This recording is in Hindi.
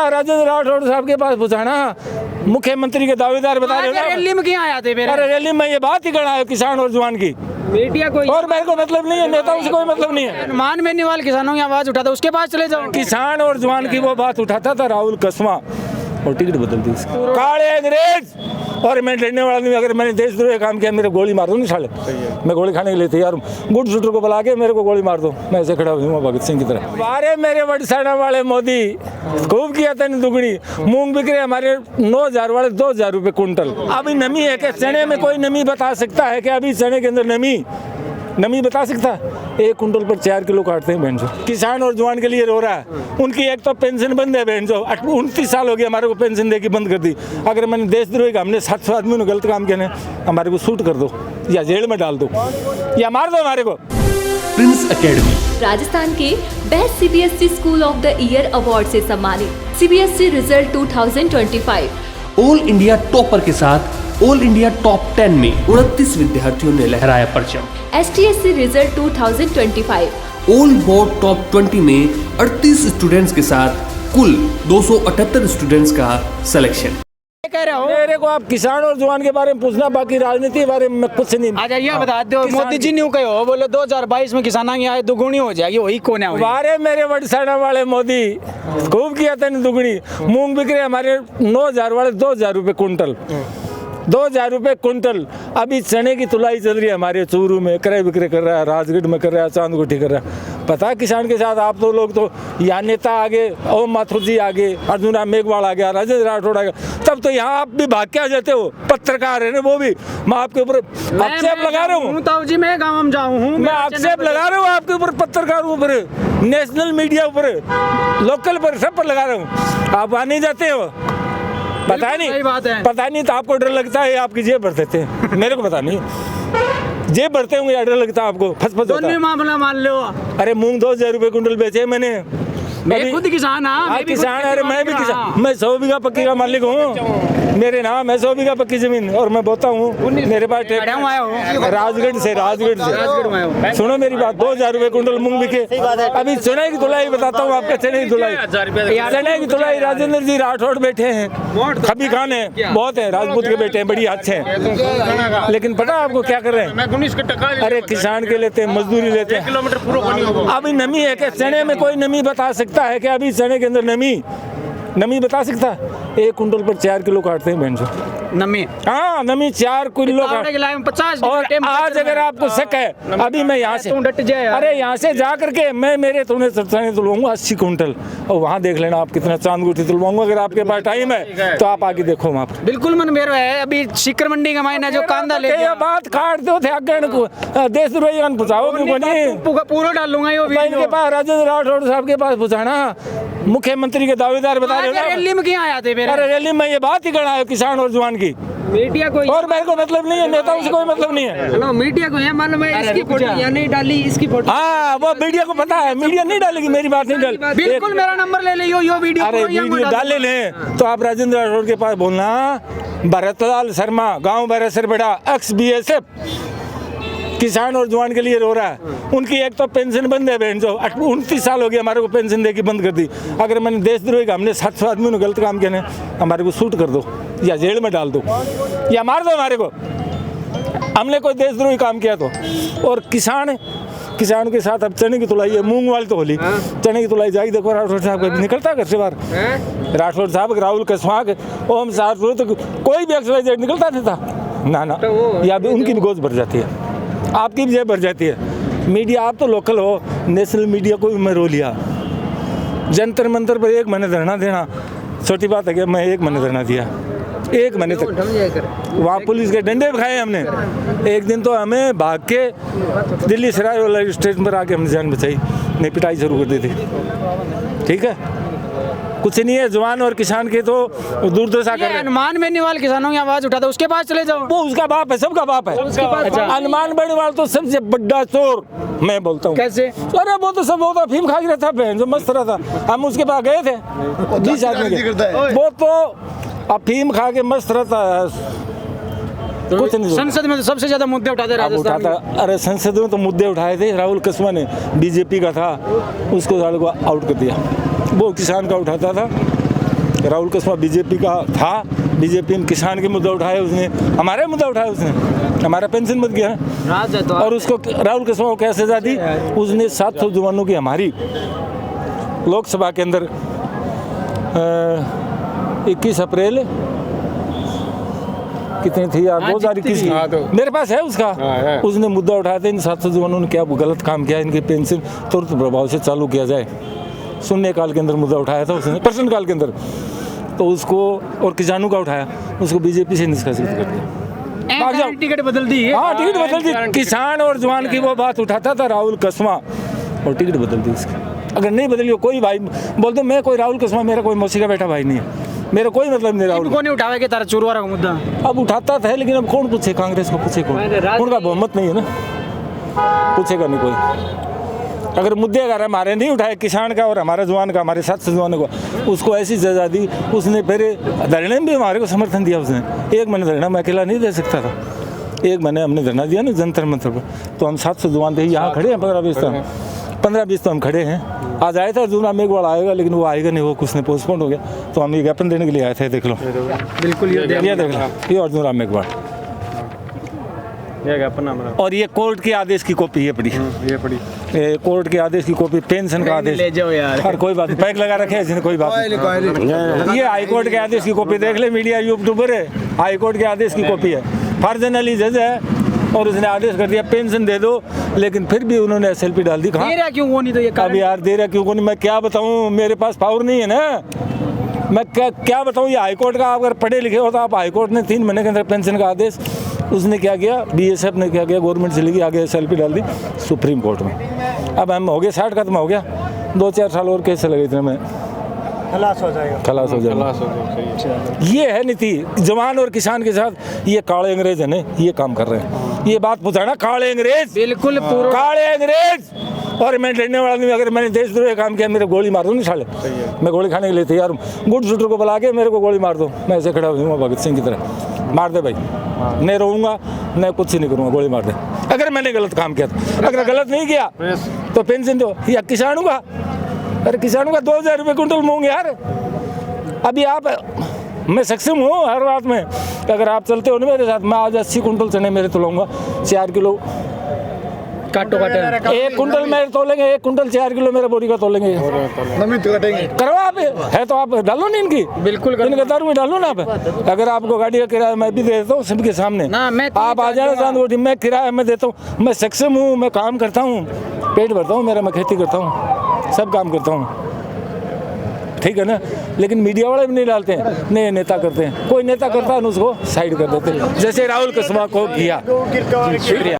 राजेंद्र राठौड़ साहब के पास पूछाना, मुख्यमंत्री के दावेदार बता रहे हो। रैली में क्यों आते फिर? अरे रैली में ये बात ही करना है किसान और जवान की, मीडिया को और मेरे को मतलब नहीं है, नेताओं से कोई मतलब नहीं है। अनुमान बेनीवाल किसानों की आवाज उठाता, उसके पास चले जाओ। किसान और जवान की वो बात उठाता था राहुल कसवा, और टिकट बदल दी काले अंग्रेज। और मैं लड़ने वाला नहीं, अगर मैंने देशद्रोही काम किया मेरे गोली मार दो नहीं साले, मैं गोली खाने के लिए तैयार हूँ। गुड शूटर को बुला के मेरे को गोली मार दो, मैं ऐसे खड़ा हूँ भगत सिंह की तरह। अरे मेरे वडसाना वाले मोदी खूब किया था दुगनी, मूंग बिक रहे हमारे 9,000 वाले 2,000 रुपये कुंटल। अभी नमी है क्या चने में? कोई नमी बता सकता है क्या? अभी चने के अंदर नमी बता सकता है? 1 कुंटल पर 4 किलो काटते हैं बहन जो। किसान और जवान के लिए रो रहा है, उनकी एक तो पेंशन बंद है बहन जो, 29 साल हो गया हमारे को पेंशन देके बंद कर दी। अगर मैंने देशद्रोही का, हमने 700 आदमी ने गलत काम किया ना, हमारे को शूट कर दो या जेल में डाल दो या मार दो हमारे को। प्रिंस एकेडमी राजस्थान के best CBSE school of the year award से सम्मानित। CBSE result 2025। All India topper के साथ ऑल इंडिया टॉप 10 में 29 विद्यार्थियों ने लहराया परचम। एसटीएससी रिजल्ट 2025। ऑल बोर्ड टॉप 20 में 38 स्टूडेंट्स के साथ कुल 278 स्टूडेंट्स का सिलेक्शन। कह रहे हो मेरे को आप किसान और जवान के बारे में पूछना, बाकी राजनीति के बारे में कुछ नहीं। आ जाइए बता दो, मोदी जी ने कहो बोले 2022 में किसानों की आय दुगुनी हो जाएगी, वही कौन है? अरे मेरे वडसाना वाले मोदी खूब किया था दुगनी, मूंग बिक रहे हमारे 9,000 वाले 2,000 रुपये कुंटल, 2,000 रुपये कुंटल। अभी चने की तुलाई चल रही है हमारे चूरू में, क्रय विक्रय कर रहा है, राजगढ़ में कर रहा है, चांदकोटी कर रहा है। पता है किसान के साथ आप तो लोग तो यहाँ नेता आगे, ओम माथुर जी आगे, अर्जुन राम मेघवाल आ गया, राजेंद्र राठौड़ आ गया, तब तो यहाँ आप भी भाग के आ जाते हो। पत्रकार है ना वो भी, मैं आपके ऊपर आक्षेप लगा रहा हूँ जी, मैं गाँव में जाऊँ हूँ, मैं आक्षेप लगा रहा हूँ आपके ऊपर, पत्रकारों ऊपर, नेशनल मीडिया ऊपर, लोकल पर, सब पर लगा रहा हूँ। आप वहाँ नहीं जाते हो, पता नहीं, पता नहीं, तो आपको डर लगता है आपकी जेब भर देते हैं, मेरे को पता नहीं जेब भरते होंगे या डर लगता है आपको? फस होता है। मामला मान लो। अरे मूंग 2,000 रुपये कुंटल बेचे मैंने, मैं खुद किसान। किसान, अरे मैं भी किसान, मैं 100 बीघा पक्की का मालिक हूँ, मेरे नाम है 100 बीघा पक्की जमीन, और मैं बोता हूँ, मेरे पास राजगढ़ से सुनो मेरी बात, 2,000 रुपये कुंटल मूंग बिके। अभी चने की तुलाई बताता हूँ आपका, चने की तुलाई, चने की तुलाई राजेंद्र जी राठौड़ बैठे हैं, खबी खान है, बहुत है, राजपूत के बेटे हैं, बड़ी अच्छे हैं, लेकिन पता आपको क्या कर रहे हैं? अरे किसान के लेते हैं, मजदूरी लेते हैं। अभी नमी है क्या चने में? कोई नमी बता सकता है क्या? अभी चने के अंदर नमी बता सकता है? 1 कुंटल पर 4 किलो काटते हैं बहन जो नमी। हाँ नमी 4 किलो का। 50। और आज अगर आपको शक है, अभी मैं यहाँ से, अरे यहाँ से जा करके मैं मेरे तुमने चने तुलवाऊंगा 80 कुंटल, और वहाँ देख लेना आप कितना चांदगुठी तुलवाऊंगा। अगर आपके पास टाइम है तो आप आगे देखो वहाँ पर। बिल्कुल मन मेरा है। अभी शिकर मंडी का महीना जो कांदा ले ये बात काट दो थे अगन को देशद्रोही पूछाओ पूरा डालूंगा के पास, राजेंद्र राठौड़ साहब के पास पूछाना, मुख्यमंत्री के दावेदार बता रहे हो। रैली में क्यों आते फिर? अरे रैली में ये बात ही करना है किसान और जवान की, मीडिया को, और मेरे को मतलब नहीं है, नेताओं से कोई मतलब नहीं है। हेलो मीडिया को है मालूम है, इसकी फोटो यहाँ नहीं डाली, इसकी फोटो। हाँ वो मीडिया को पता है, मीडिया नहीं डालेगी, मेरी बात नहीं डाल। बिल्कुल मेरा नंबर ले लियो, यो वीडियो। अरे वीडियो डाले ले तो आप राजेंद्र राठौड़ के पास बोलना, भरतलाल शर्मा गाँव बैरसर बेड़ा एक्स BSF किसान और जवान के लिए रो रहा है, उनकी एक तो पेंशन बंद है बहन जो, 29 साल हो गया हमारे को पेंशन देके बंद कर दी। अगर मैंने देशद्रोही का, हमने 700 आदमी ने गलत काम किया ना, हमारे को शूट कर दो या जेल में डाल दो या मार दो हमारे को, हमने कोई देशद्रोही काम किया तो। और किसान के साथ अब चने की तुलाई है, मूंग वाली तो होली, चने की तुलाई जाएगी। देखो राठौड़ साहब का निकलता घर से बाहर, राठौड़ साहब, राहुल कसवाग, ओम साहब, तो कोई भी XYZ निकलता नहीं था ना, या भी उनकी भी गोद भर जाती है, आपकी भी जेब भर जाती है। मीडिया आप तो लोकल हो, नेशनल मीडिया को भी मैं रो लिया। जंतर मंतर पर 1 महीने धरना देना छोटी बात है क्या? मैं 1 महीने धरना दिया, 1 महीने तक वहाँ पुलिस के डंडे भी खाए हमने। एक दिन तो हमें भाग के दिल्ली सराय वाला स्टेशन पर आके हमने जान बचाई, नहीं पिटाई शुरू कर दी थी। ठीक है, कुछ नहीं है, जवान और किसान के तो दुर्दशा कर रहे हैं। अनुमान बेनीवाल किसानों की आवाज उठाता, उसके पास चले जाओ। वो उसका बाप है, सबका बाप है। अनुमान बेनीवाल तो सबसे बड़ा चोर मैं बोलता हूँ। कैसे? अरे वो तो सब वो तो अफीम खा के रहता है, जो मस्त रहता। हम उसके पास गए थे 20 आदमी के, वो तो अफीम खा के मस्त रहता है, कुछ नहीं। संसद में तो सबसे ज्यादा मुद्दे उठाते राजस्थान में। अरे संसद में तो मुद्दे उठाए थे, राहुल कसवा ने, BJP का था, उसको साले को आउट कर दिया। वो किसान का उठाता था, राहुल कसवा बीजेपी का था, बीजेपी ने किसान के मुद्दा उठाए, उसने हमारे मुद्दा उठाया, उसने हमारा पेंशन मत गया राज है तो और उसको राहुल कसवा को क्या सजा दी? उसने 700 जवानों की हमारी लोकसभा के अंदर 21 अप्रैल कितनी थी यार, 2021 की, मेरे पास है उसका। उसने मुद्दा उठाया था, इन 700 जवानों ने क्या गलत काम किया, इनकी पेंशन तुरंत प्रभाव से चालू किया जाए। शून्य काल के अंदर मुद्दा उठाया था उसने, प्रश्न काल के अंदर, तो उसको और किसानों का उठाया, उसको बीजेपी से निष्कासित कर दिया। भाग जाओ। टिकट बदल दी। हाँ, टिकट बदल दी। किसान और जवान की वो बात उठाता था राहुल कसवा, और टिकट बदल दी इसकी। अगर नहीं बदली हो, कोई भाई बोल दो मैं कोई राहुल कसवा, मेरा कोई मौसी का बेटा भाई नहीं है, मेरा कोई मतलब नहीं राहुल। इनको नहीं उठावे के तारा चुरवारा का मुद्दा अब उठाता था, लेकिन अब कौन पूछे, कांग्रेस को पूछे कौन? उनका बहुमत नहीं है ना, पूछेगा नहीं कोई। अगर मुद्दे अगर हमारे नहीं उठाए, किसान का और हमारे जवान का, हमारे 700 जवानों को, उसको ऐसी सजा दी। उसने फिर धरने में भी हमारे को समर्थन दिया। उसने 1 महीने धरना मैं अकेला नहीं दे सकता था, 1 महीने हमने धरना दिया ना जंतर मंतर पर, तो हम 700 जवान थे, यहाँ खड़े हैं 15-20 तो हम खड़े हैं। आज आया था अर्जुन मेघवाल आएगा, लेकिन वो आएगा नहीं, वो कुछ ने पोस्टपोन हो गया, तो हम ये ज्ञापन देने के लिए आए थे। देख लो, बिल्कुल ये देख लो, ये अर्जुन राम मेघवाल, और ये कोर्ट के आदेश की कॉपी, ये पड़ी, ये कोर्ट के आदेश की कॉपी, पेंशन का आदेश। ले जाओ यार, हर कोई बात पैक लगा रखे हैं, कोई बात नहीं। ये हाई कोर्ट के आदेश की कॉपी देख ले, मीडिया यूट्यूबर है, हाई कोर्ट के आदेश की कॉपी है, फर्जन अली जज है, और उसने आदेश कर दिया पेंशन दे दो, लेकिन फिर भी उन्होंने SLP डाल दी। कहाँ दे रहा क्यों वो नहीं? तो ये अब यार दे रहा क्यों को नहीं, मैं क्या बताऊँ, मेरे पास पावर नहीं है ना, मैं क्या बताऊँ। ये हाईकोर्ट का, अगर पढ़े लिखे हो तो आप, हाईकोर्ट ने 3 महीने के अंदर पेंशन का आदेश, उसने क्या किया, BSF ने क्या किया, गवर्नमेंट से लेके आगे SLP डाल दी सुप्रीम कोर्ट में। अब हम हो गए 60 खत्म हो गया, 2-4 साल और कैसे लगे इतने में खलास हो जाएगा। ये है नीति, जवान और किसान के साथ ये काले अंग्रेज है ना, ये काम कर रहे हैं। ये बात पूछा काले अंग्रेज, बिल्कुल काले अंग्रेज। और मैं डरने वाला नहीं, अगर मैंने देशद्रोही काम किया मेरे गोली मार दो, नहीं साले, मैं गोली खाने के लिए तैयार हूँ। गुड शूटर को बुला के मेरे को गोली मार दो, मैं ऐसे खड़ा हुआ भगत सिंह की तरह, मार दे भाई, नहीं रोऊंगा, मैं कुछ ही नहीं करूँगा, गोली मार दे अगर मैंने गलत काम किया तो। अगर गलत नहीं किया तो पेंशन दो। या किसानों का, अरे किसानों का 2000 रुपये कुंटल मूंग यार। अभी आप, मैं सक्षम हूँ हर बात में, अगर आप चलते हो ना मेरे साथ, मैं आज 80 कुंटल चने मेरे तोलूंगा, 4 किलो काटो 1 कुंटल मेरे तोलेंगे, 1 कुंटल 4 किलो मेरे बोरी का तोलेंगे। करो आप, है तो आप डालो नहीं इनकी, बिल्कुल इनके दारू में डालो ना आप। अगर आपको गाड़ी का किराया मैं भी दे देता हूँ सबके सामने, आप आ जाना चांद गोटी, मैं किराया मैं देता हूँ, मैं सक्षम हूँ, मैं काम करता हूँ, पेट भरता हूँ मेरा, मैं खेती करता हूँ, सब काम करता हूँ, ठीक है ना। लेकिन मीडिया वाले भी नहीं डालते हैं, नहीं नेता करते हैं, कोई नेता करता है उसको साइड कर देते हैं, जैसे राहुल कसवा को किया। शुक्रिया।